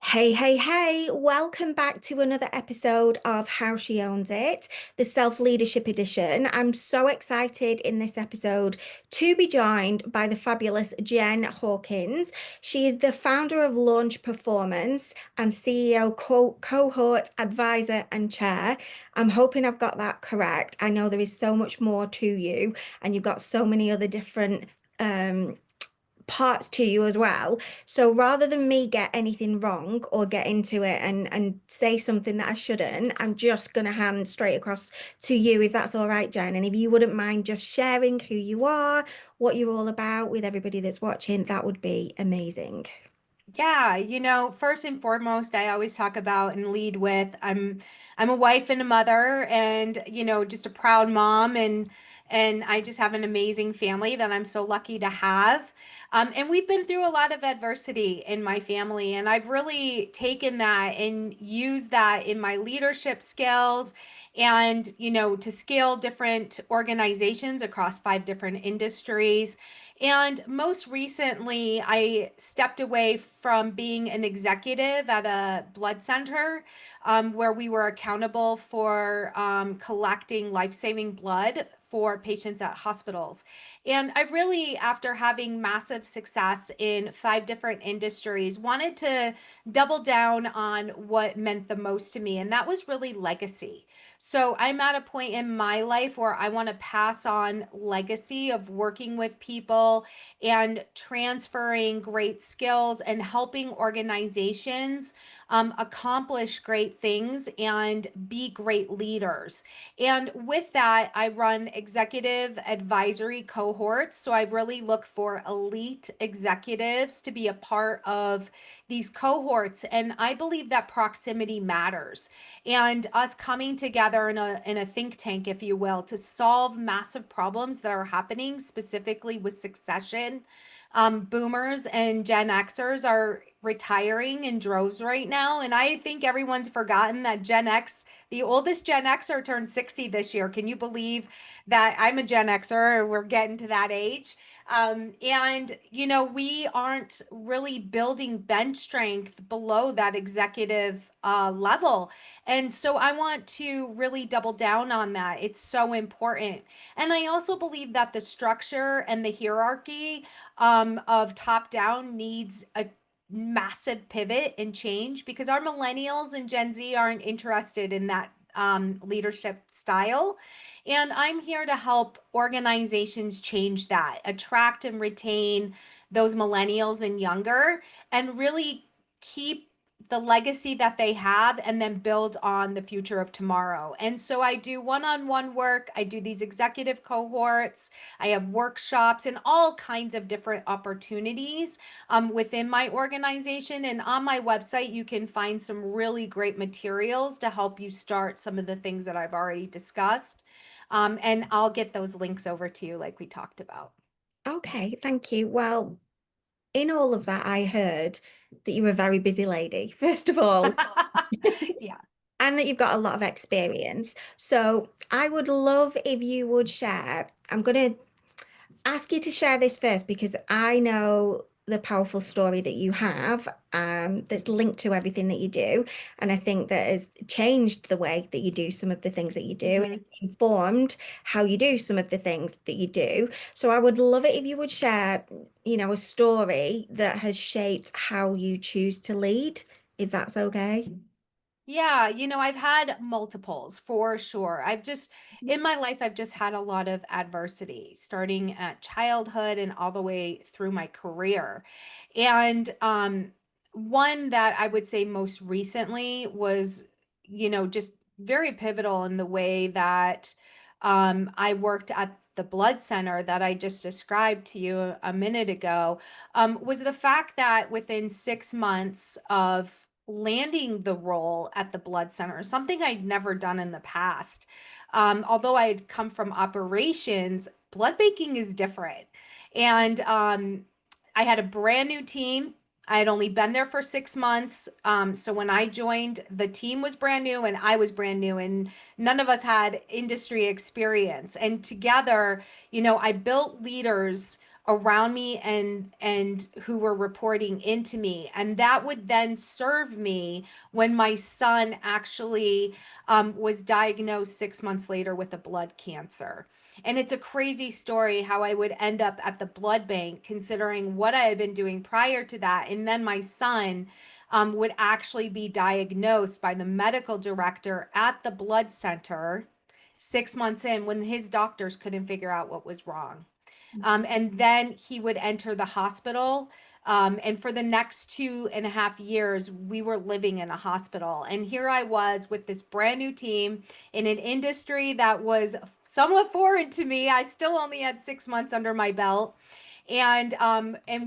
Hey, hey, hey, welcome back to another episode of How She Owns It, the self-leadership edition. I'm so excited in this episode to be joined by the fabulous Jen Hawkins. She is the founder of Launch Performance and CEO Cohort Advisor and Chair. I'm hoping I've got that correct. I know there is so much more to you, and you've got so many other different um parts to you as well. So rather than me get anything wrong or get into it and say something that I shouldn't, I'm just gonna hand straight across to you if that's all right, Jen. And if you wouldn't mind just sharing who you are, what you're all about with everybody that's watching, that would be amazing. Yeah, first and foremost, I always talk about and lead with I'm a wife and a mother and just a proud mom and I just have an amazing family that I'm so lucky to have. And we've been through a lot of adversity in my family, and I've really taken that and used that in my leadership skills and to scale different organizations across 5 different industries. And most recently, I stepped away from being an executive at a blood center where we were accountable for collecting life-saving blood for patients at hospitals. And I really, after having massive success in 5 different industries, wanted to double down on what meant the most to me, and that was really legacy. So I'm at a point in my life where I want to pass on legacy of working with people and transferring great skills and helping organizations accomplish great things and be great leaders. And with that, I run executive advisory cohorts. So I really look for elite executives to be a part of these cohorts. And I believe that proximity matters, and us coming together in a think tank, if you will, to solve massive problems that are happening specifically with succession. Boomers and Gen Xers are retiring in droves right now, and I think everyone's forgotten that Gen X, the oldest Gen Xer, turned 60 this year. Can you believe that? I'm a Gen Xer, we're getting to that age. And we aren't really building bench strength below that executive level. And so I want to really double down on that. It's so important. And I also believe that the structure and the hierarchy of top down needs a massive pivot and change, because our millennials and Gen Z aren't interested in that leadership style. And I'm here to help organizations change that, attract and retain those millennials and younger, and really keep the legacy that they have and then build on the future of tomorrow. And so I do one-on-one work. I do these executive cohorts. I have workshops and all kinds of different opportunities within my organization. And on my website, you can find some really great materials to help you start some of the things that I've already discussed. And I'll get those links over to you like we talked about. Okay, thank you. Well, in all of that, I heard that you're a very busy lady, first of all, Yeah. and that you've got a lot of experience. So I would love if you would share. I'm going to ask you to share this first because I know the powerful story that you have that's linked to everything that you do. And I think that has changed the way that you do some of the things that you do, and Mhm. it's informed how you do some of the things that you do. So I would love it if you would share, a story that has shaped how you choose to lead, if that's okay. Yeah, I've had multiples for sure. In my life, I've just had a lot of adversity, starting at childhood and all the way through my career. And one that I would say most recently was, just very pivotal in the way that I worked at the blood center that I just described to you a minute ago, was the fact that within 6 months of landing the role at the blood center, something I'd never done in the past. Although I had come from operations, blood banking is different. And I had a brand new team. I had only been there for 6 months. So when I joined, the team was brand new and I was brand new, and none of us had industry experience. And together, I built leaders around me and who were reporting into me, and that would then serve me when my son actually was diagnosed 6 months later with a blood cancer. And it's a crazy story how I would end up at the blood bank considering what I had been doing prior to that. And then my son would actually be diagnosed by the medical director at the blood center 6 months in when his doctors couldn't figure out what was wrong. And then he would enter the hospital. And for the next 2.5 years, we were living in a hospital. And here I was with this brand new team in an industry that was somewhat foreign to me. I still only had 6 months under my belt. And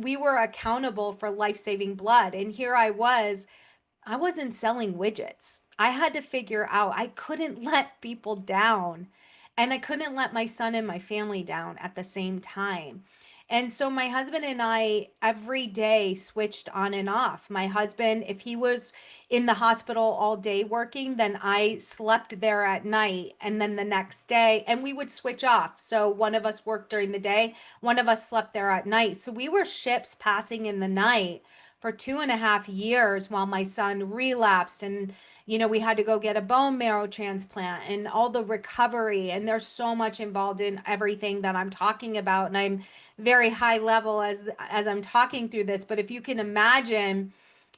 we were accountable for life-saving blood. And here I wasn't selling widgets. I had to figure out I couldn't let people down. And I couldn't let my son and my family down at the same time. And so my husband and I every day switched on and off. My husband, if he was in the hospital all day working, then I slept there at night. And then the next day, and we would switch off. So one of us worked during the day, one of us slept there at night. So we were ships passing in the night for 2.5 years while my son relapsed, and we had to go get a bone marrow transplant and all the recovery, and there's so much involved in everything that I'm talking about, and I'm very high level as I'm talking through this. But if you can imagine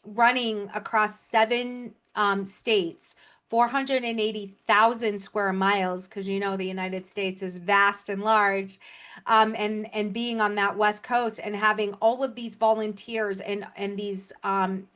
running across 7 states, 480,000 square miles, because the United States is vast and large, and being on that West Coast and having all of these volunteers and these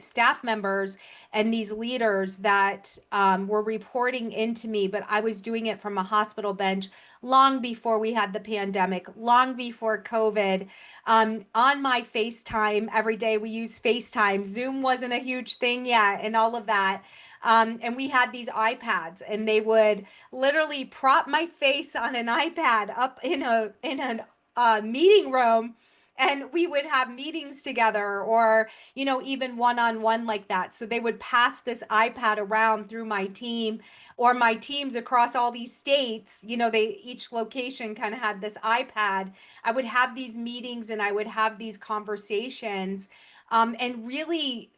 staff members and these leaders that were reporting into me, but I was doing it from a hospital bench long before we had the pandemic, long before COVID. On my FaceTime every day, we use FaceTime. Zoom wasn't a huge thing yet, and all of that. And we had these iPads, and they would literally prop my face on an iPad up in a meeting room, and we would have meetings together, or even one-on-one like that. So they would pass this iPad around through my team or my teams across all these states. They each location kind of had this iPad. I would have these meetings and I would have these conversations, and really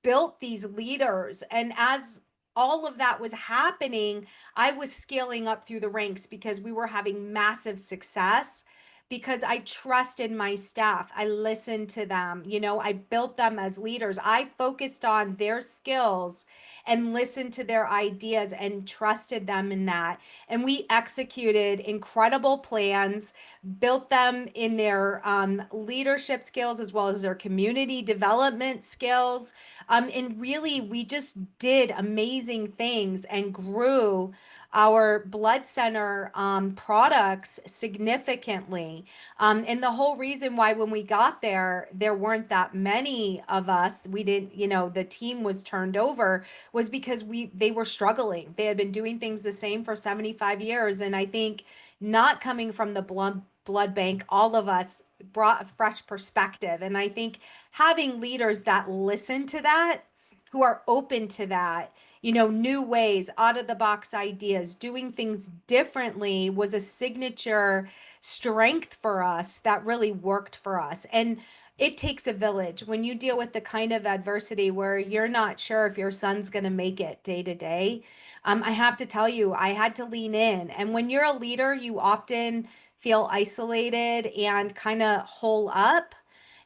built these leaders. And as all of that was happening, I was scaling up through the ranks because we were having massive success. Because I trusted my staff. I listened to them. I built them as leaders. I focused on their skills and listened to their ideas and trusted them in that. And we executed incredible plans, built them in their leadership skills as well as their community development skills. And really, we just did amazing things and grew our blood center products significantly. And the whole reason why when we got there, there weren't that many of us, we didn't, the team was turned over, was because they were struggling. They had been doing things the same for 75 years. And I think not coming from the blood bank, all of us brought a fresh perspective. And I think having leaders that listen to that, who are open to that, new ways, out of the box ideas, doing things differently was a signature strength for us that really worked for us. And it takes a village when you deal with the kind of adversity where you're not sure if your son's going to make it day to day. I have to tell you, I had to lean in. And when you're a leader, you often feel isolated and kind of hole up.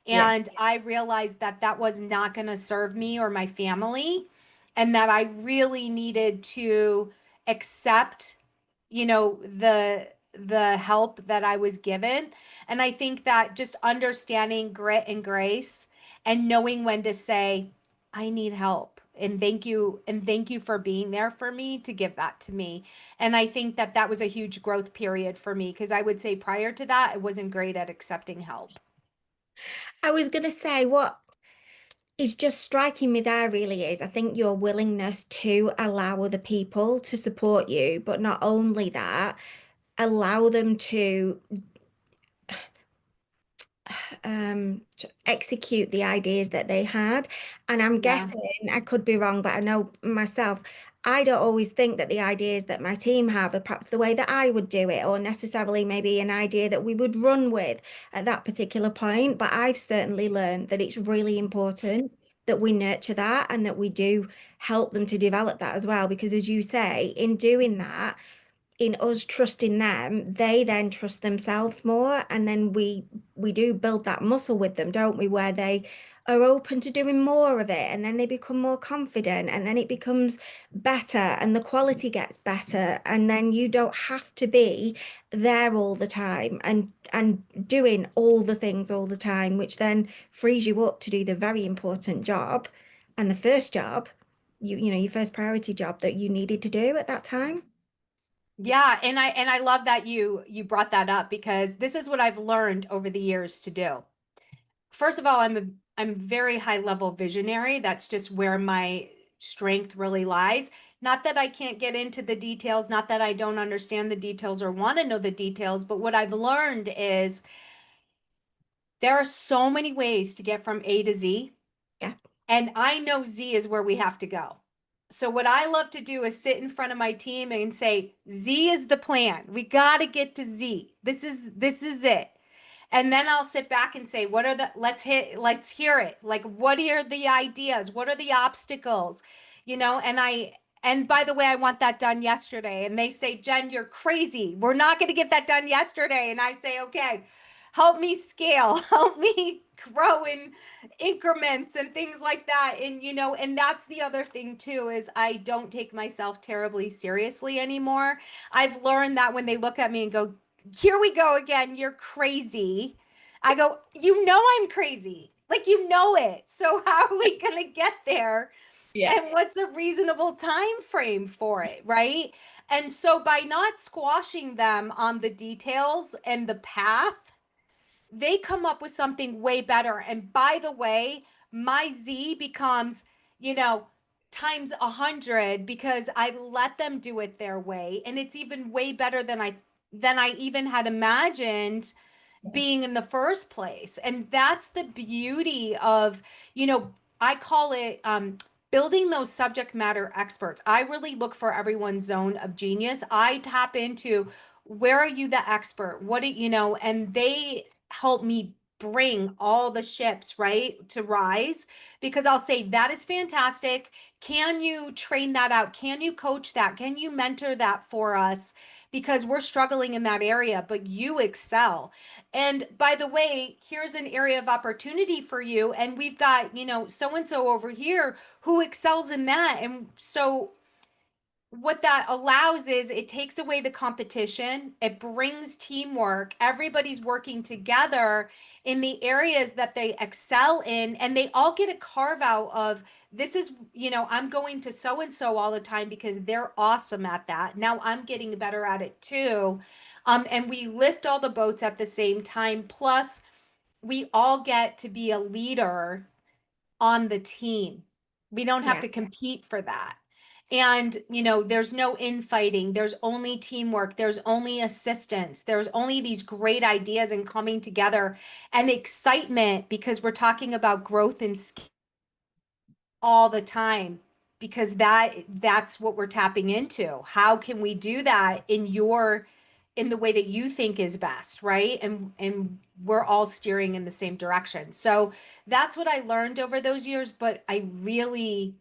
Yeah. And I realized that that was not going to serve me or my family, and that I really needed to accept, the help that I was given. And I think that just understanding grit and grace and knowing when to say, I need help. And thank you for being there for me to give that to me. And I think that that was a huge growth period for me because I would say prior to that, I wasn't great at accepting help. I was going to say what is just striking me there really is I think your willingness to allow other people to support you, but not only that, allow them to execute the ideas that they had. And I'm Yeah. guessing, I could be wrong, but I know myself, I don't always think that the ideas that my team have are perhaps the way that I would do it, or necessarily maybe an idea that we would run with at that particular point. But I've certainly learned that it's really important that we nurture that and that we do help them to develop that as well. Because as you say, in doing that, in us trusting them, they then trust themselves more, and then we do build that muscle with them, don't we, where they are open to doing more of it, and then they become more confident, and then it becomes better, and the quality gets better, and then you don't have to be there all the time and doing all the things all the time, which then frees you up to do the very important job and the first job, your first priority job that you needed to do at that time. Yeah, and I love that you brought that up because this is what I've learned over the years to do. First of all, I'm very high level visionary. That's just where my strength really lies. Not that I can't get into the details, not that I don't understand the details or want to know the details, but what I've learned is there are so many ways to get from A to Z. Yeah. And I know Z is where we have to go. So what I love to do is sit in front of my team and say, Z is the plan. We got to get to Z. This is it. And then I'll sit back and say, what are the, let's hear it. Like, what are the ideas? What are the obstacles? And by the way, I want that done yesterday. And they say, Jen, you're crazy. We're not going to get that done yesterday. And I say, okay, help me scale, help me grow in increments and things like that. And that's the other thing too, is I don't take myself terribly seriously anymore. I've learned that when they look at me and go, here we go again, you're crazy. I go, you know I'm crazy. Like you know it. So how are we going to get there? Yeah. And what's a reasonable time frame for it, right? And so by not squashing them on the details and the path, they come up with something way better. And by the way, my Z becomes, you know, times 100 because I let them do it their way. And it's even way better than I even had imagined being in the first place. And that's the beauty of, I call it building those subject matter experts. I really look for everyone's zone of genius. I tap into where are you the expert? And they help me bring all the ships, right, to rise because I'll say that is fantastic. Can you train that out? Can you coach that? Can you mentor that for us? Because we're struggling in that area, but you excel. And by the way, here's an area of opportunity for you. And we've got, so and so over here who excels in that. And so what that allows is it takes away the competition, it brings teamwork, everybody's working together in the areas that they excel in, and they all get a carve out of this is, I'm going to so and so all the time because they're awesome at that. Now I'm getting better at it too. And we lift all the boats at the same time. Plus, we all get to be a leader on the team. We don't have Yeah. to compete for that. And, there's no infighting. There's only teamwork. There's only assistance. There's only these great ideas and coming together and excitement because we're talking about growth and skill all the time because that's what we're tapping into. How can we do that in the way that you think is best, right? And we're all steering in the same direction. So that's what I learned over those years, but I really,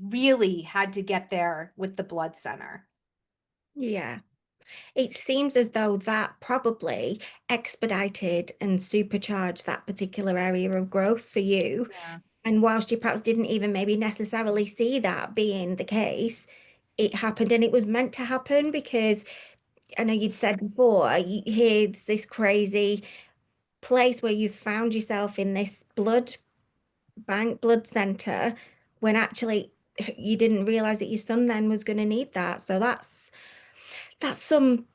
really had to get there with the blood center. Yeah. It seems as though that probably expedited and supercharged that particular area of growth for you. Yeah. And whilst you perhaps didn't even maybe necessarily see that being the case, it happened and it was meant to happen because I know you'd said before, here's this crazy place where you found yourself in this blood bank, blood center, when actually you didn't realize that your son then was going to need that. So that's some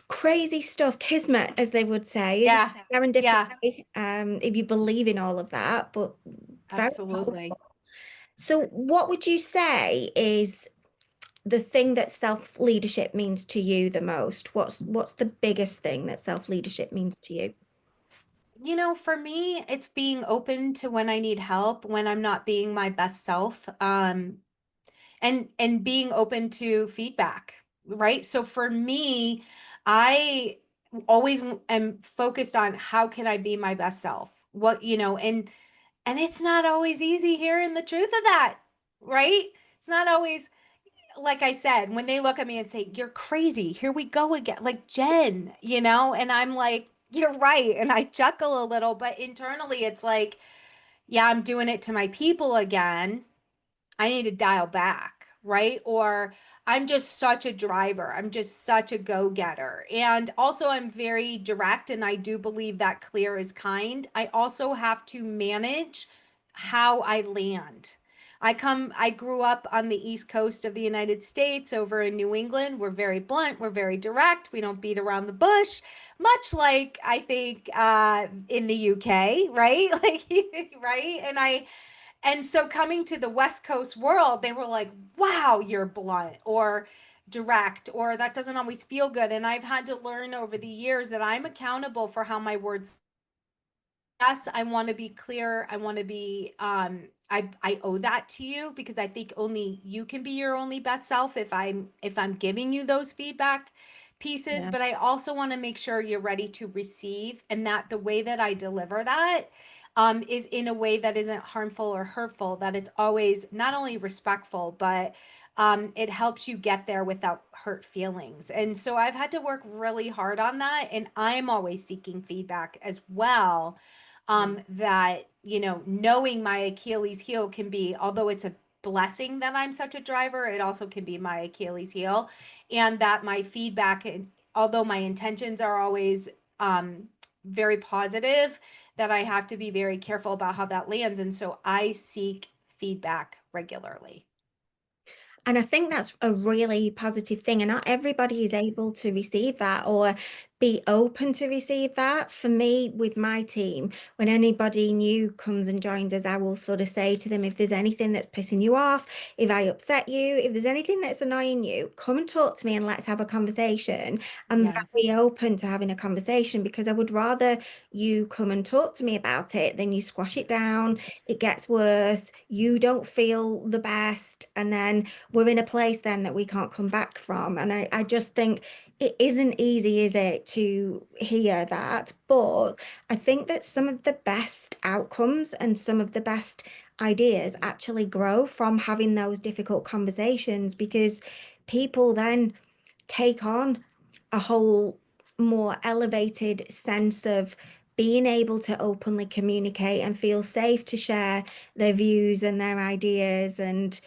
crazy stuff, kismet, as they would say, isn't Yeah. it? Yeah, Serendipity, if you believe in all of that, but very absolutely. helpful. So, what would you say is the thing that self-leadership means to you the most? What's the biggest thing that self-leadership means to you? For me, it's being open to when I need help, when I'm not being my best self. and being open to feedback, right? So for me, I always am focused on how can I be my best self? What, and it's not always easy hearing the truth of that, right? It's not always, like I said, when they look at me and say, "You're crazy. Here we go again." Like, Jen, and I'm like, "You're right." And I chuckle a little, but internally it's like, yeah, I'm doing it to my people again. I need to dial back, right? Or I'm just such a driver. I'm just such a go-getter. And also, I'm very direct, and I do believe that clear is kind. I also have to manage how I land. I grew up on the East Coast of the United States over in New England. We're very blunt, we're very direct, we don't beat around the bush, much like I think in the UK, right? Like, right? And so coming to the West Coast world, they were like, wow, you're blunt or direct, or that doesn't always feel good. And I've had to learn over the years that I'm accountable for how my words. Yes, I want to be clear. I want to be I owe that to you because I think only you can be your only best self if I'm giving you those feedback pieces, Yeah. but I also want to make sure you're ready to receive and that the way that I deliver that is in a way that isn't harmful or hurtful, that it's always not only respectful, but it helps you get there without hurt feelings. And so I've had to work really hard on that, and I'm always seeking feedback as well, that, knowing my Achilles heel can be, although it's a blessing that I'm such a driver, it also can be my Achilles heel. And that my feedback, although my intentions are always very positive, that I have to be very careful about how that lands. And so I seek feedback regularly. And I think that's a really positive thing. And not everybody is able to receive that or be open to receive that. For me, with my team, when anybody new comes and joins us, I will sort of say to them, if there's anything that's pissing you off, if I upset you, if there's anything that's annoying you, come and talk to me and let's have a conversation. I'm Yeah. very open to having a conversation because I would rather you come and talk to me about it than you squash it down. It gets worse. You don't feel the best. And then we're in a place then that we can't come back from. And I just think it isn't easy, is it, to hear that? But I think that some of the best outcomes and some of the best ideas actually grow from having those difficult conversations because people then take on a whole more elevated sense of being able to openly communicate and feel safe to share their views and their ideas and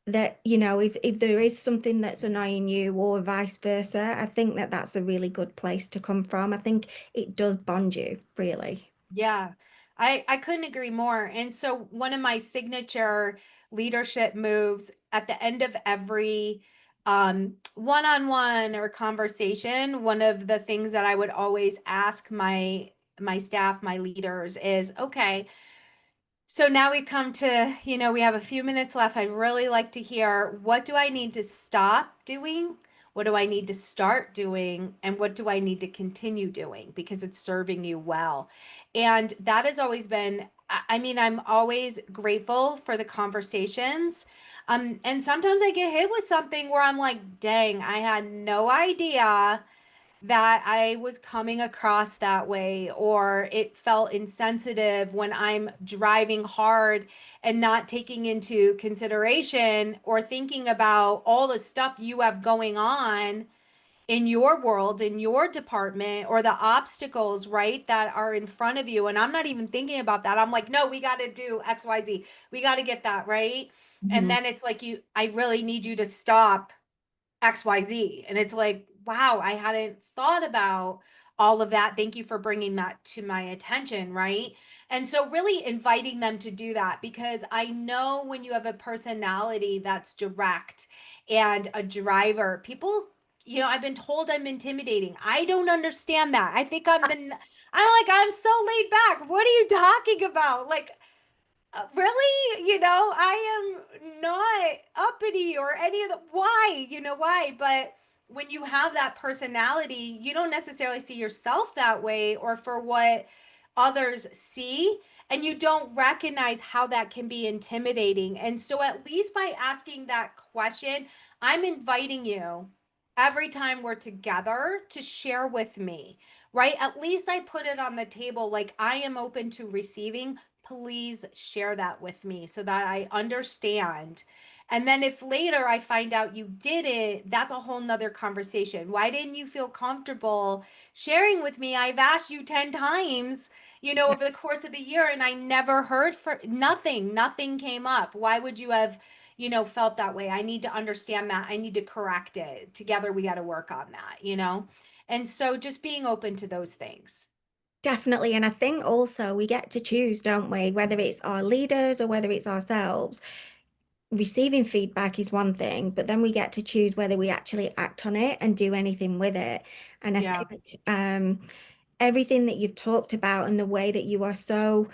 that if there is something that's annoying you or vice versa, I think that that's a really good place to come from. I think it does bond you, really. Yeah, I couldn't agree more. And so one of my signature leadership moves at the end of every one-on-one or conversation, one of the things that I would always ask my staff, my leaders is, okay, so now we come to, we have a few minutes left. I'd really like to hear, what do I need to stop doing? What do I need to start doing? And what do I need to continue doing because it's serving you well? And that has always been, I mean, I'm always grateful for the conversations. And sometimes I get hit with something where I'm like, dang, I had no idea that I was coming across that way, or it felt insensitive when I'm driving hard and not taking into consideration or thinking about all the stuff you have going on in your world, in your department, or the obstacles, right, that are in front of you. And I'm not even thinking about that. I'm like, no, we got to do XYZ. We got to get that right. And Mhm. then it's like, I really need you to stop XYZ. And it's like, wow, I hadn't thought about all of that. Thank you for bringing that to my attention, right? And so, really inviting them to do that because I know when you have a personality that's direct and a driver, people, I've been told I'm intimidating. I don't understand that. I think I'm so laid back. What are you talking about? Like, really, I am not uppity or any of the why, why? But when you have that personality, you don't necessarily see yourself that way or for what others see. and you don't recognize how that can be intimidating. And so, at least by asking that question, I'm inviting you every time we're together to share with me, right? At least I put it on the table like I am open to receiving. Please share that with me so that I understand. And then if later I find out you did it, that's a whole nother conversation. Why didn't you feel comfortable sharing with me? I've asked you 10 times, over the course of the year, and I never heard for nothing came up. Why would you have, felt that way? I need to understand that. I need to correct it. Together we got to work on that. And so just being open to those things. Definitely. And I think also we get to choose, don't we? Whether it's our leaders or whether it's ourselves. Receiving feedback is one thing, but then we get to choose whether we actually act on it and do anything with it. And I Yeah. think everything that you've talked about and the way that you are so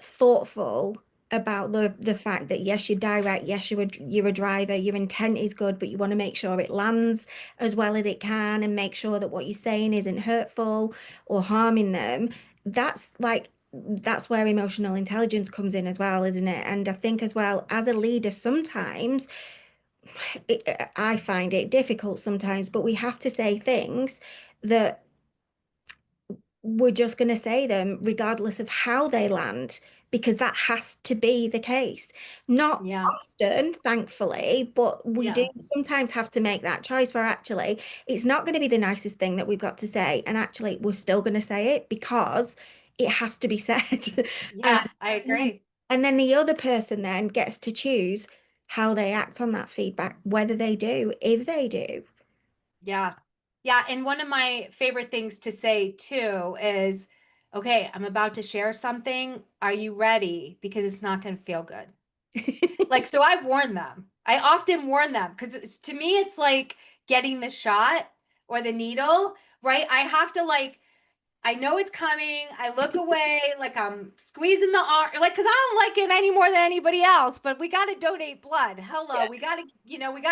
thoughtful about the fact that yes, you're direct, yes, you're a driver, your intent is good, but you want to make sure it lands as well as it can and make sure that what you're saying isn't hurtful or harming them. That's where emotional intelligence comes in as well, isn't it? And I think as well as a leader, sometimes I find it difficult sometimes, but we have to say things that we're just going to say them regardless of how they land, because that has to be the case. Not Yeah. often, thankfully, but we do Yeah. sometimes have to make that choice where actually it's not going to be the nicest thing that we've got to say. And actually, we're still going to say it because it has to be said. Um, Yeah, I and then, agree. and then the other person then gets to choose how they act on that feedback, whether they do, if they do. Yeah. Yeah. And one of my favorite things to say too is, okay, I'm about to share something. Are you ready? Because it's not going to feel good. Like, so I warn them. I often warn them because to me, it's like getting the shot or the needle, right? I have to like, I know it's coming. I look away like I'm squeezing the arm, like, because I don't like it any more than anybody else, but we got to donate blood. Hello, Yeah. we got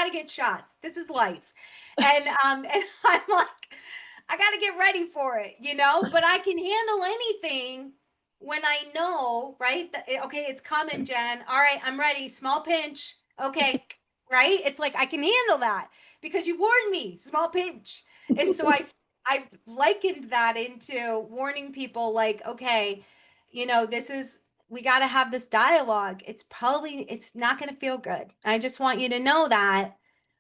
to get shots. This is life. And I'm like, I got to get ready for it. But I can handle anything when I know, right? Okay, it's coming, Jen. All right, I'm ready. Small pinch. Okay, right? It's like I can handle that because you warned me, small pinch. And so I've likened that into warning people like, okay, we got to have this dialogue. It's not going to feel good. I just want you to know that,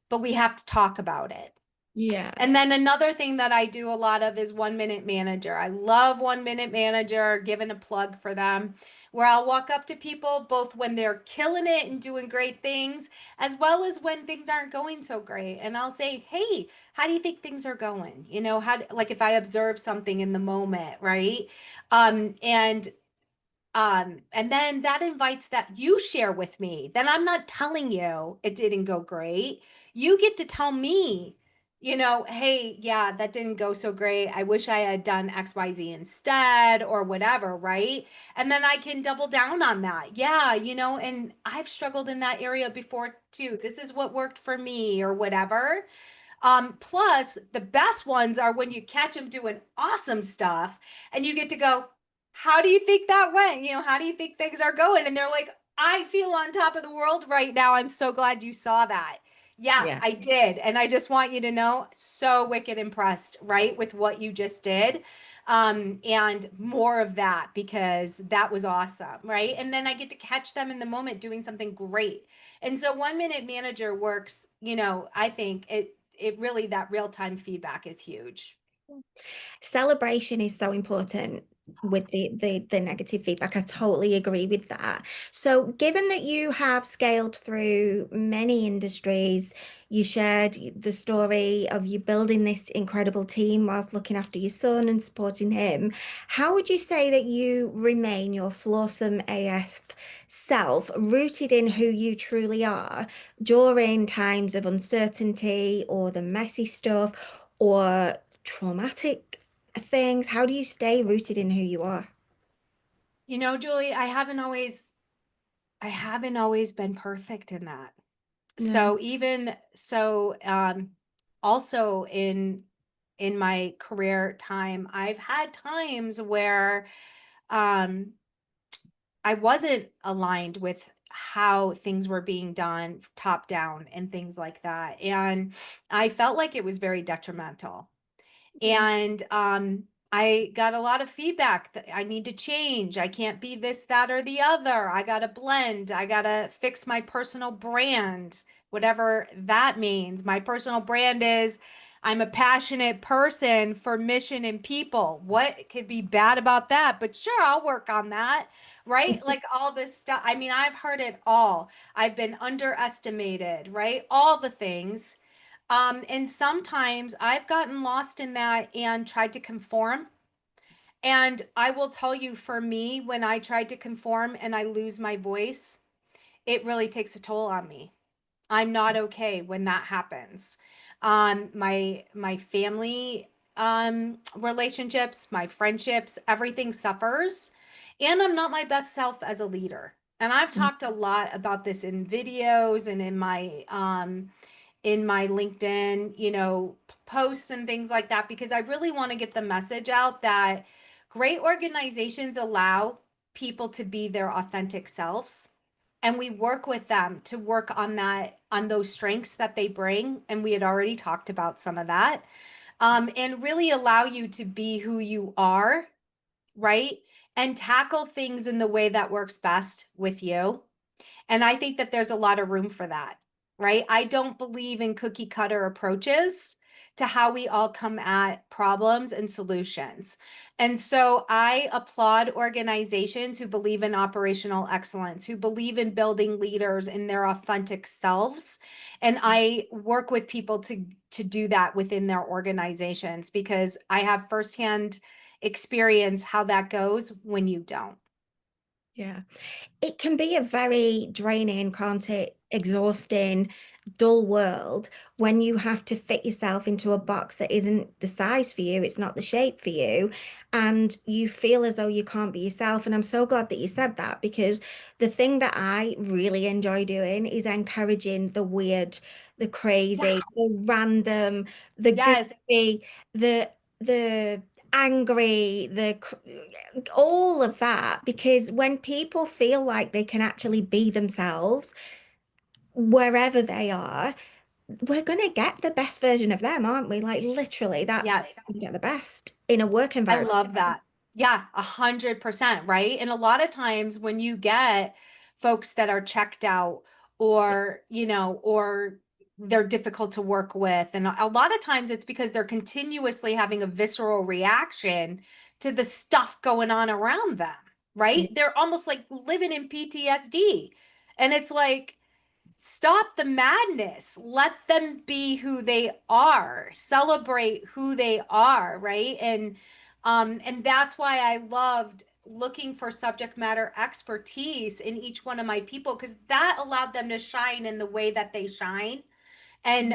but we have to talk about it. Yeah. And then another thing that I do a lot of is 1 minute manager. I love 1 minute manager, giving a plug for them, where I'll walk up to people both when they're killing it and doing great things, as well as when things aren't going so great. And I'll say, hey, how do you think things are going? Like if I observe something in the moment, right? And then that invites that you share with me. Then I'm not telling you it didn't go great. You get to tell me, hey, yeah, that didn't go so great. I wish I had done XYZ instead or whatever, right? And then I can double down on that. Yeah, and I've struggled in that area before too. This is what worked for me or whatever. Plus, the best ones are when you catch them doing awesome stuff and you get to go, how do you think that went? How do you think things are going? And they're like, I feel on top of the world right now. I'm so glad you saw that. Yeah, Yeah. I did. And I just want you to know, so wicked impressed, right, with what you just did. And more of that because that was awesome, right? And then I get to catch them in the moment doing something great. And so 1 minute manager works, I think it really that real-time feedback is huge. Celebration is so important with the negative feedback. I totally agree with that. So, given that you have scaled through many industries, you shared the story of you building this incredible team whilst looking after your son and supporting him. How would you say that you remain your flawsome AF self, rooted in who you truly are during times of uncertainty or the messy stuff or traumatic things? How do you stay rooted in who you are? Julie, I haven't always been perfect in that. No. So even so, also in my career time, I've had times where um I wasn't aligned with how things were being done top down and things like that. And I felt like it was very detrimental. Yeah. And I got a lot of feedback that I need to change. I can't be this, that, or the other. I got to blend. I got to fix my personal brand, whatever that means. My personal brand is I'm a passionate person for mission and people. What could be bad about that? But sure, I'll work on that. Right? Like all this stuff. I mean, I've heard it all. I've been underestimated, right? All the things. And sometimes I've gotten lost in that and tried to conform. And I will tell you, for me, when I tried to conform and I lose my voice, it really takes a toll on me. I'm not okay when that happens. My family relationships, my friendships, everything suffers. And I'm not my best self as a leader. And I've talked a lot about this in videos and in my LinkedIn, posts and things like that, because I really want to get the message out that great organizations allow people to be their authentic selves. And we work with them to work on on those strengths that they bring. And we had already talked about some of that. And really allow you to be who you are, right? And tackle things in the way that works best with you. And I think that there's a lot of room for that, right? I don't believe in cookie cutter approaches to how we all come at problems and solutions. And so I applaud organizations who believe in operational excellence, who believe in building leaders in their authentic selves. And I work with people to do that within their organizations because I have firsthand experience how that goes when you don't. Yeah. It can be a very draining, can't it? Exhausting, dull world when you have to fit yourself into a box that isn't the size for you, it's not the shape for you, and you feel as though you can't be yourself. And I'm so glad that you said that because the thing that I really enjoy doing is encouraging the weird, the Yeah. crazy, the random, the Yes. goofy, the angry, all of that, because when people feel like they can actually be themselves wherever they are, we're going to get the best version of them, aren't we? Like literally, that's where Yes. you get the best in a work I environment. love that. Yeah, 100%, right? And a lot of times when you get folks that are checked out or, or they're difficult to work with, and a lot of times it's because they're continuously having a visceral reaction to the stuff going on around them, Yeah. right? They're almost like living in PTSD. And it's like, stop the madness. Let them be who they are. Celebrate who they are, right? And that's why I loved looking for subject matter expertise in each one of my people because that allowed them to shine in the way that they shine. And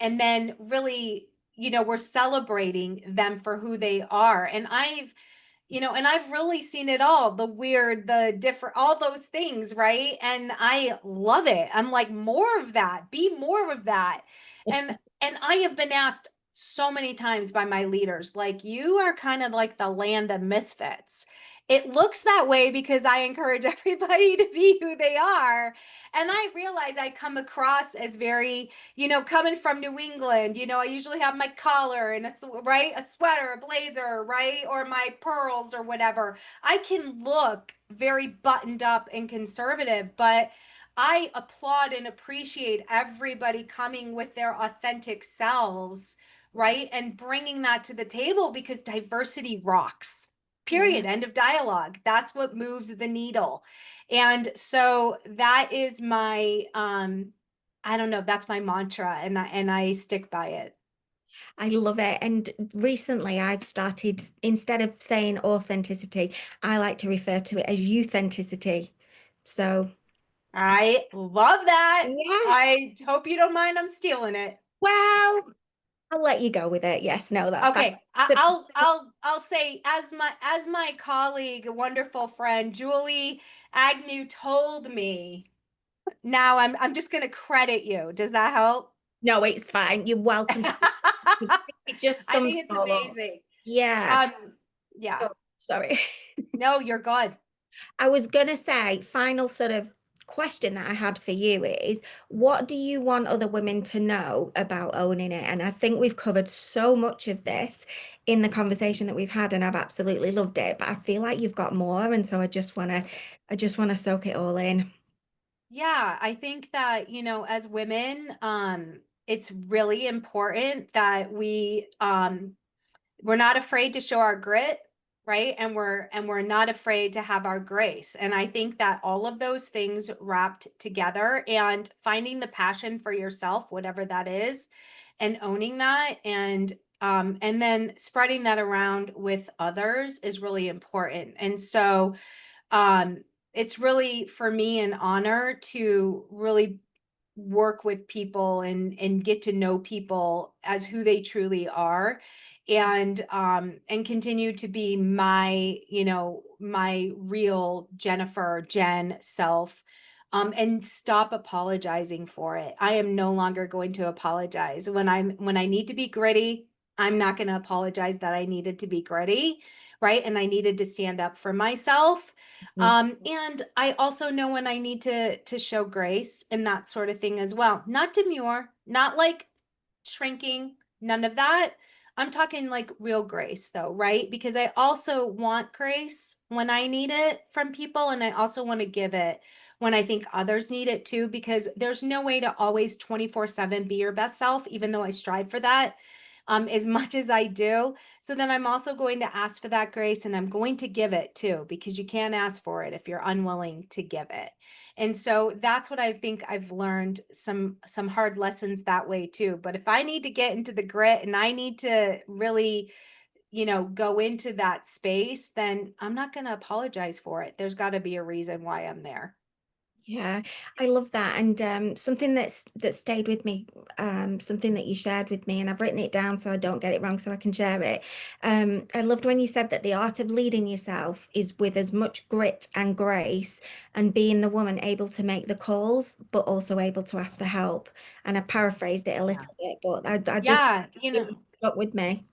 then really, we're celebrating them for who they are. And I've really seen it all, the weird, the different, all those things, right? And I love it. I'm like, more of that, be more of that. And I have been asked so many times by my leaders, like, you are kind of like the land of misfits. It looks that way because I encourage everybody to be who they are. And I realize I come across as very, coming from New England, I usually have my collar and right, a sweater, a blazer, right, or my pearls or whatever. I can look very buttoned up and conservative, but I applaud and appreciate everybody coming with their authentic selves, right, and bringing that to the table because diversity rocks. Yeah. Period. End of dialogue. That's what moves the needle. And so that is my I don't know, that's my mantra and I stick by it. I love it. And recently I've started, instead of saying authenticity, I like to refer to it as authenticity. So, I love that. yes. I hope you don't mind I'm stealing it. Well, I'll let you go with it. Yes, no, that's fine. Okay, But I'll say as my colleague, a wonderful friend, Julie Agnew told me. Now I'm just gonna credit you. Does that help? no, it's fine. You're welcome to. It just I sums think it it's all up. amazing. Yeah. Um, yeah. Oh, sorry. No, you're good. I was gonna say, final sort of question that I had for you is, what do you want other women to know about owning it? And I think we've covered so much of this in the conversation that we've had, and I've absolutely loved it. But I feel like you've got more, and so I just wanna soak it all in. Yeah, I think that, as women, it's really important that we're not afraid to show our grit, right? And we're not afraid to have our grace. And I think that all of those things wrapped together and finding the passion for yourself, whatever that is, and owning that and then spreading that around with others is really important. And so um, it's really for me an honor to really work with people and get to know people as who they truly are and continue to be my my real Jennifer Jen self and stop apologizing for it. I am no longer going to apologize when I need to be gritty. I'm not going to apologize that I needed to be gritty, right? And I needed to stand up for myself. And I also know when I need to show grace and that sort of thing as well. Not demure, not like shrinking, none of that. I'm talking like real grace though, right? Because I also want grace when I need it from people, and I also want to give it when I think others need it too, because there's no way to always 24/7 be your best self, even though I strive for that as much as I do. So then I'm also going to ask for that grace and I'm going to give it too, because you can't ask for it if you're unwilling to give it. And so that's what I think I've learned some hard lessons that way too. But if I need to get into the grit and I need to really, go into that space, then I'm not going to apologize for it. There's got to be a reason why I'm there. Yeah, I love that. And something that stayed with me, something that you shared with me, and I've written it down so I don't get it wrong, so I can share it. I loved when you said that the art of leading yourself is with as much grit and grace, and being the woman able to make the calls, but also able to ask for help. And I paraphrased it a Yeah. little bit, but I just Yeah, it stuck with me.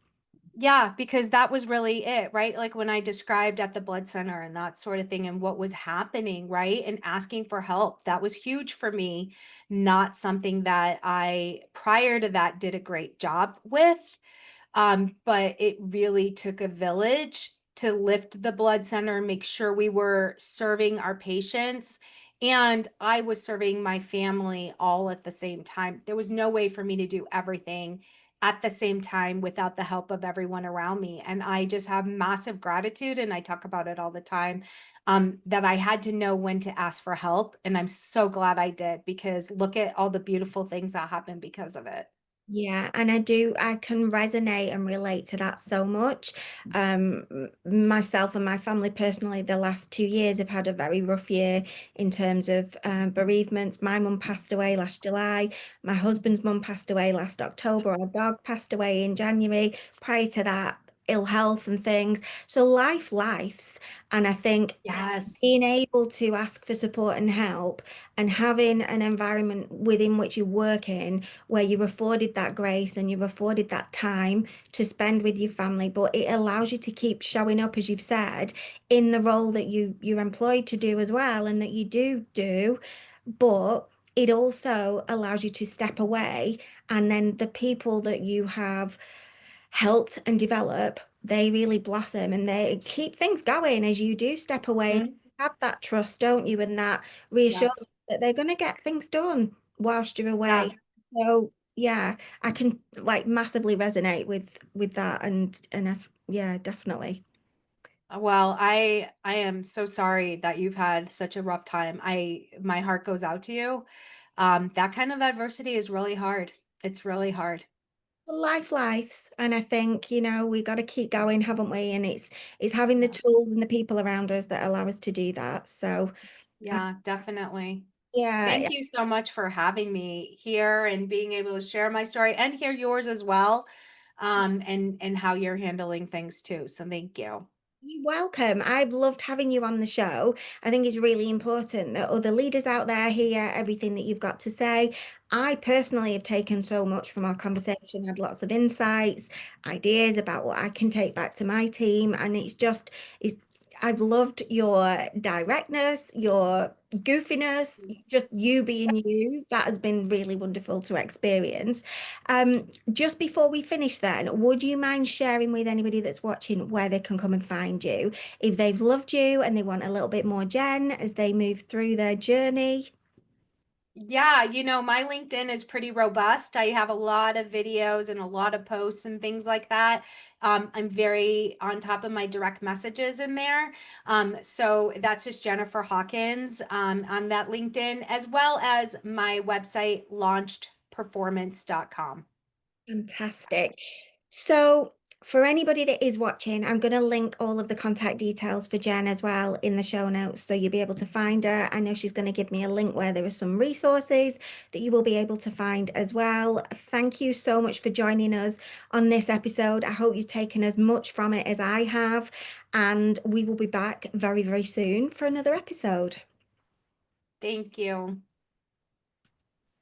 yeah, because that was really it, right? Like when I described at the blood center and that sort of thing and what was happening, right? And asking for help. That was huge for me. Not something that I, prior to that, did a great job with. But it really took a village to lift the blood center, make sure we were serving our patients. And I was serving my family all at the same time. There was no way for me to do everything at the same time without the help of everyone around me. And I just have massive gratitude, and I talk about it all the time, that I had to know when to ask for help. And I'm so glad I did, because look at all the beautiful things that happened because of it. Yeah, and I can resonate and relate to that so much. Myself and my family personally, the last 2 years have had a very rough year in terms of bereavements. My mum passed away last July. My husband's mum passed away last October. Our dog passed away in January. Prior to that, ill health and things. So life's. And I think Yes. being able to ask for support and help and having an environment within which you work in where you're afforded that grace and you're afforded that time to spend with your family, but it allows you to keep showing up, as you've said, in the role that you're employed to do as well, and that you do, but it also allows you to step away, and then the people that you have helped and develop, they really blossom and they keep things going as you do step away and Mhm. have that trust, don't you? And that reassurance Yes. that they're going to get things done whilst you're Yeah. away. So yeah, I can like massively resonate with that and yeah, definitely. Well, I am so sorry that you've had such a rough time. My heart goes out to you. That kind of adversity is really hard. It's really hard. Lives, and I think, we got to keep going, haven't we? And it's having the Yes. tools and the people around us that allow us to do that. So uh, Yeah, definitely. yeah. Thank you so much for having me here and being able to share my story and hear yours as well. And how you're handling things too. So thank you. You're welcome. I've loved having you on the show. I think it's really important that other leaders out there hear everything that you've got to say. I personally have taken so much from our conversation, had lots of insights, ideas about what I can take back to my team. And it's I've loved your directness, your goofiness, just you being you. That has been really wonderful to experience. Just before we finish, then, would you mind sharing with anybody that's watching where they can come and find you if they've loved you and they want a little bit more Jen as they move through their journey? Yeah, my LinkedIn is pretty robust. I have a lot of videos and a lot of posts and things like that. I'm very on top of my direct messages in there. So that's just Jennifer Hawkins on that LinkedIn, as well as my website, launchedperformance.com. Fantastic. So, for anybody that is watching, I'm going to link all of the contact details for Jen as well in the show notes so you'll be able to find her. I know she's going to give me a link where there are some resources that you will be able to find as well. Thank you so much for joining us on this episode. I hope you've taken as much from it as I have, and we will be back very, very soon for another episode. Thank you.